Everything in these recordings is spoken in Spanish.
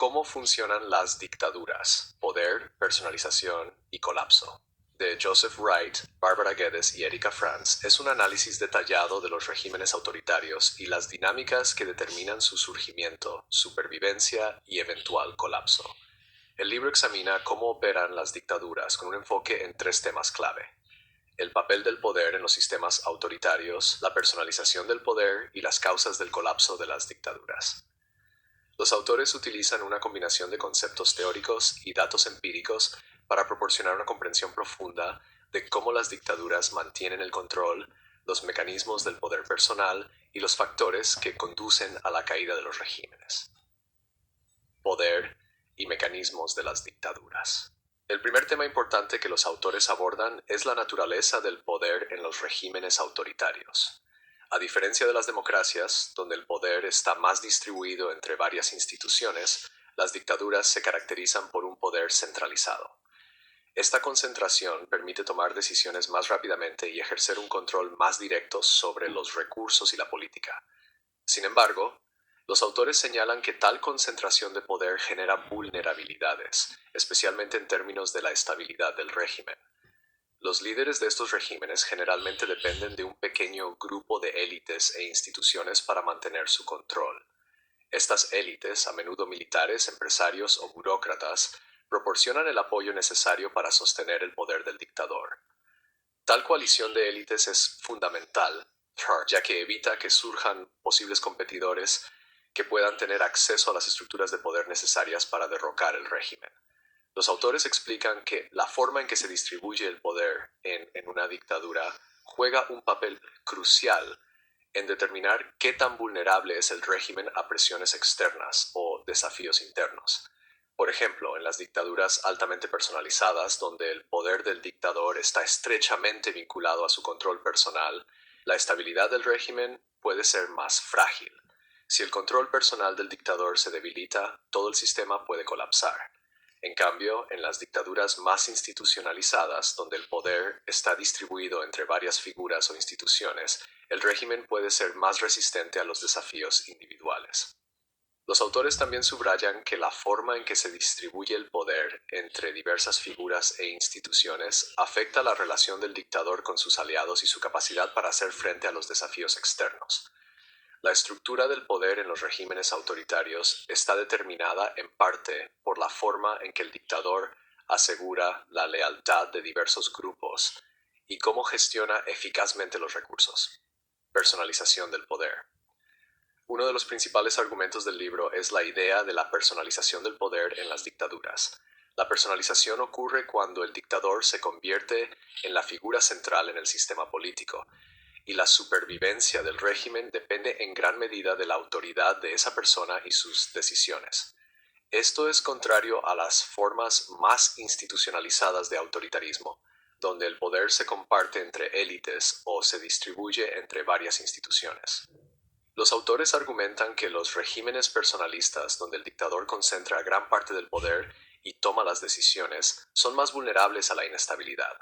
¿Cómo funcionan las dictaduras? Poder, personalización y colapso. De Joseph Wright, Barbara Geddes y Erika Franz, es un análisis detallado de los regímenes autoritarios y las dinámicas que determinan su surgimiento, supervivencia y eventual colapso. El libro examina cómo operan las dictaduras con un enfoque en tres temas clave: el papel del poder en los sistemas autoritarios, la personalización del poder y las causas del colapso de las dictaduras. Los autores utilizan una combinación de conceptos teóricos y datos empíricos para proporcionar una comprensión profunda de cómo las dictaduras mantienen el control, los mecanismos del poder personal y los factores que conducen a la caída de los regímenes. Poder y mecanismos de las dictaduras. El primer tema importante que los autores abordan es la naturaleza del poder en los regímenes autoritarios. A diferencia de las democracias, donde el poder está más distribuido entre varias instituciones, las dictaduras se caracterizan por un poder centralizado. Esta concentración permite tomar decisiones más rápidamente y ejercer un control más directo sobre los recursos y la política. Sin embargo, los autores señalan que tal concentración de poder genera vulnerabilidades, especialmente en términos de la estabilidad del régimen. Los líderes de estos regímenes generalmente dependen de un pequeño grupo de élites e instituciones para mantener su control. Estas élites, a menudo militares, empresarios o burócratas, proporcionan el apoyo necesario para sostener el poder del dictador. Tal coalición de élites es fundamental, ya que evita que surjan posibles competidores que puedan tener acceso a las estructuras de poder necesarias para derrocar el régimen. Los autores explican que la forma en que se distribuye el poder en una dictadura juega un papel crucial en determinar qué tan vulnerable es el régimen a presiones externas o desafíos internos. Por ejemplo, en las dictaduras altamente personalizadas, donde el poder del dictador está estrechamente vinculado a su control personal, la estabilidad del régimen puede ser más frágil. Si el control personal del dictador se debilita, todo el sistema puede colapsar. En cambio, en las dictaduras más institucionalizadas, donde el poder está distribuido entre varias figuras o instituciones, el régimen puede ser más resistente a los desafíos individuales. Los autores también subrayan que la forma en que se distribuye el poder entre diversas figuras e instituciones afecta la relación del dictador con sus aliados y su capacidad para hacer frente a los desafíos externos. La estructura del poder en los regímenes autoritarios está determinada en parte por la forma en que el dictador asegura la lealtad de diversos grupos y cómo gestiona eficazmente los recursos. Personalización del poder. Uno de los principales argumentos del libro es la idea de la personalización del poder en las dictaduras. La personalización ocurre cuando el dictador se convierte en la figura central en el sistema político, y la supervivencia del régimen depende en gran medida de la autoridad de esa persona y sus decisiones. Esto es contrario a las formas más institucionalizadas de autoritarismo, donde el poder se comparte entre élites o se distribuye entre varias instituciones. Los autores argumentan que los regímenes personalistas, donde el dictador concentra gran parte del poder y toma las decisiones, son más vulnerables a la inestabilidad.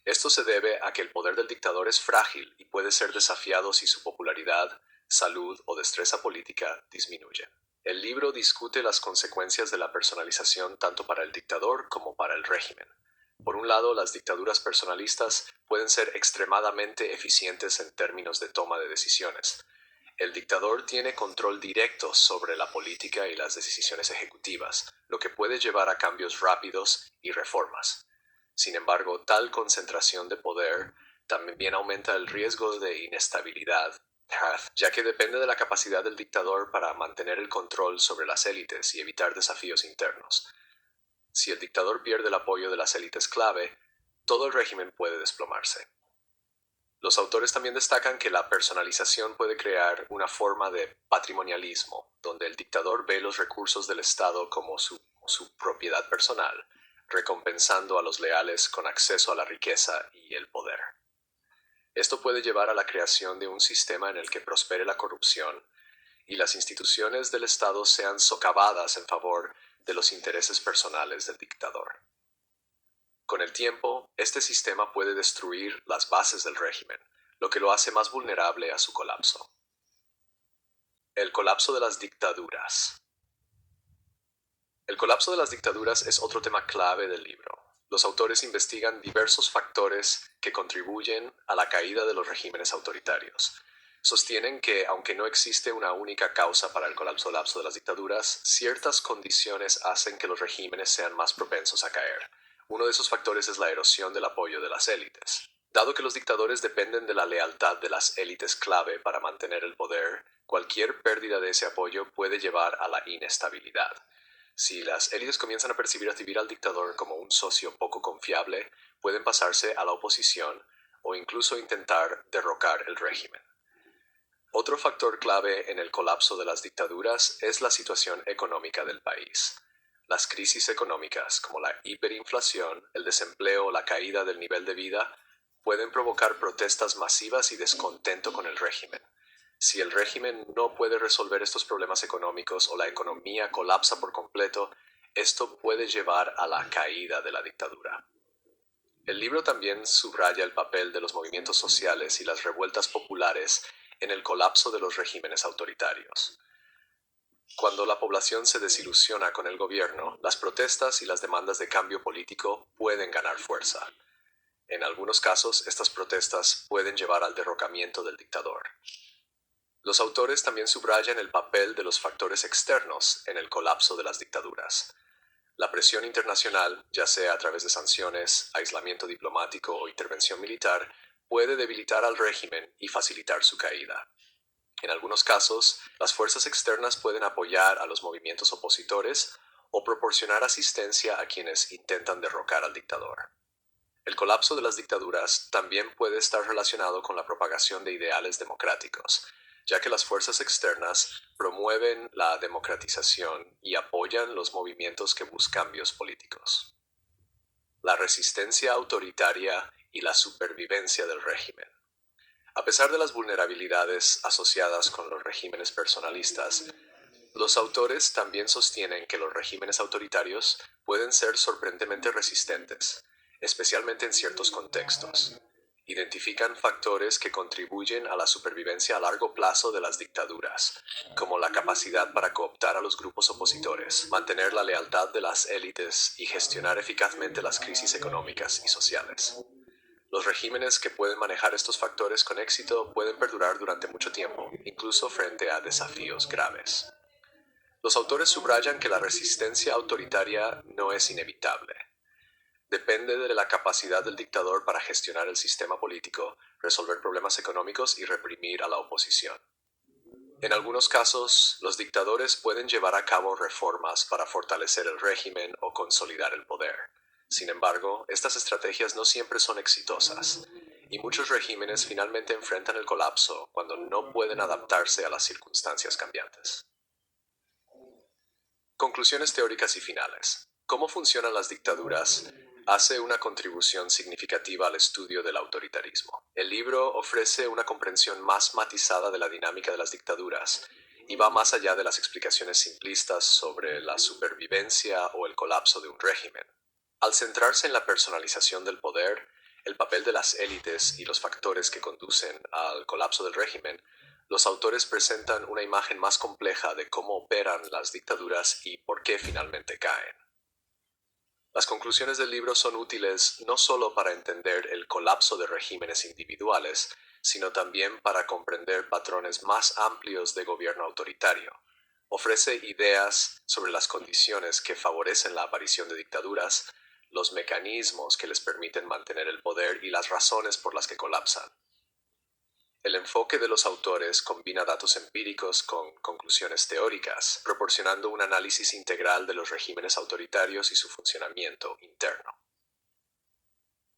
Esto se debe a que el poder del dictador es frágil y puede ser desafiado si su popularidad, salud o destreza política disminuyen. El libro discute las consecuencias de la personalización tanto para el dictador como para el régimen. Por un lado, las dictaduras personalistas pueden ser extremadamente eficientes en términos de toma de decisiones. El dictador tiene control directo sobre la política y las decisiones ejecutivas, lo que puede llevar a cambios rápidos y reformas. Sin embargo, tal concentración de poder también aumenta el riesgo de inestabilidad, ya que depende de la capacidad del dictador para mantener el control sobre las élites y evitar desafíos internos. Si el dictador pierde el apoyo de las élites clave, todo el régimen puede desplomarse. Los autores también destacan que la personalización puede crear una forma de patrimonialismo, donde el dictador ve los recursos del Estado como su propiedad personal, recompensando a los leales con acceso a la riqueza y el poder. Esto puede llevar a la creación de un sistema en el que prospere la corrupción y las instituciones del Estado sean socavadas en favor de los intereses personales del dictador. Con el tiempo, este sistema puede destruir las bases del régimen, lo que lo hace más vulnerable a su colapso. El colapso de las dictaduras. El colapso de las dictaduras es otro tema clave del libro. Los autores investigan diversos factores que contribuyen a la caída de los regímenes autoritarios. Sostienen que, aunque no existe una única causa para el colapso de las dictaduras, ciertas condiciones hacen que los regímenes sean más propensos a caer. Uno de esos factores es la erosión del apoyo de las élites. Dado que los dictadores dependen de la lealtad de las élites clave para mantener el poder, cualquier pérdida de ese apoyo puede llevar a la inestabilidad. Si las élites comienzan a percibir al dictador como un socio poco confiable, pueden pasarse a la oposición o incluso intentar derrocar el régimen. Otro factor clave en el colapso de las dictaduras es la situación económica del país. Las crisis económicas, como la hiperinflación, el desempleo o la caída del nivel de vida, pueden provocar protestas masivas y descontento con el régimen. Si el régimen no puede resolver estos problemas económicos o la economía colapsa por completo, esto puede llevar a la caída de la dictadura. El libro también subraya el papel de los movimientos sociales y las revueltas populares en el colapso de los regímenes autoritarios. Cuando la población se desilusiona con el gobierno, las protestas y las demandas de cambio político pueden ganar fuerza. En algunos casos, estas protestas pueden llevar al derrocamiento del dictador. Los autores también subrayan el papel de los factores externos en el colapso de las dictaduras. La presión internacional, ya sea a través de sanciones, aislamiento diplomático o intervención militar, puede debilitar al régimen y facilitar su caída. En algunos casos, las fuerzas externas pueden apoyar a los movimientos opositores o proporcionar asistencia a quienes intentan derrocar al dictador. El colapso de las dictaduras también puede estar relacionado con la propagación de ideales democráticos, ya que las fuerzas externas promueven la democratización y apoyan los movimientos que buscan cambios políticos. La resistencia autoritaria y la supervivencia del régimen. A pesar de las vulnerabilidades asociadas con los regímenes personalistas, los autores también sostienen que los regímenes autoritarios pueden ser sorprendentemente resistentes, especialmente en ciertos contextos. Identifican factores que contribuyen a la supervivencia a largo plazo de las dictaduras, como la capacidad para cooptar a los grupos opositores, mantener la lealtad de las élites y gestionar eficazmente las crisis económicas y sociales. Los regímenes que pueden manejar estos factores con éxito pueden perdurar durante mucho tiempo, incluso frente a desafíos graves. Los autores subrayan que la resistencia autoritaria no es inevitable. Depende de la capacidad del dictador para gestionar el sistema político, resolver problemas económicos y reprimir a la oposición. En algunos casos, los dictadores pueden llevar a cabo reformas para fortalecer el régimen o consolidar el poder. Sin embargo, estas estrategias no siempre son exitosas, y muchos regímenes finalmente enfrentan el colapso cuando no pueden adaptarse a las circunstancias cambiantes. Conclusiones teóricas y finales. ¿Cómo funcionan las dictaduras? Hace una contribución significativa al estudio del autoritarismo. El libro ofrece una comprensión más matizada de la dinámica de las dictaduras y va más allá de las explicaciones simplistas sobre la supervivencia o el colapso de un régimen. Al centrarse en la personalización del poder, el papel de las élites y los factores que conducen al colapso del régimen, los autores presentan una imagen más compleja de cómo operan las dictaduras y por qué finalmente caen. Las conclusiones del libro son útiles no solo para entender el colapso de regímenes individuales, sino también para comprender patrones más amplios de gobierno autoritario. Ofrece ideas sobre las condiciones que favorecen la aparición de dictaduras, los mecanismos que les permiten mantener el poder y las razones por las que colapsan. El enfoque de los autores combina datos empíricos con conclusiones teóricas, proporcionando un análisis integral de los regímenes autoritarios y su funcionamiento interno.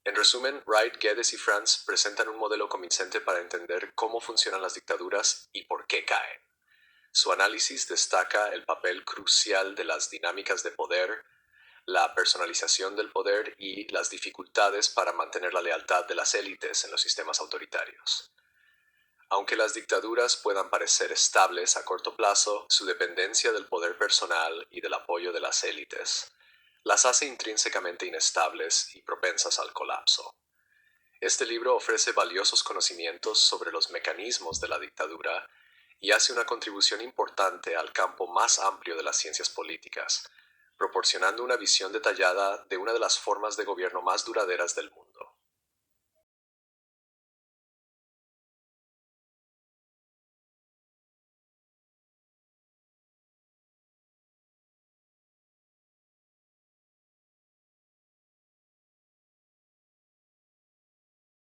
En resumen, Wright, Geddes y Franz presentan un modelo convincente para entender cómo funcionan las dictaduras y por qué caen. Su análisis destaca el papel crucial de las dinámicas de poder, la personalización del poder y las dificultades para mantener la lealtad de las élites en los sistemas autoritarios. Aunque las dictaduras puedan parecer estables a corto plazo, su dependencia del poder personal y del apoyo de las élites las hace intrínsecamente inestables y propensas al colapso. Este libro ofrece valiosos conocimientos sobre los mecanismos de la dictadura y hace una contribución importante al campo más amplio de las ciencias políticas, proporcionando una visión detallada de una de las formas de gobierno más duraderas del mundo.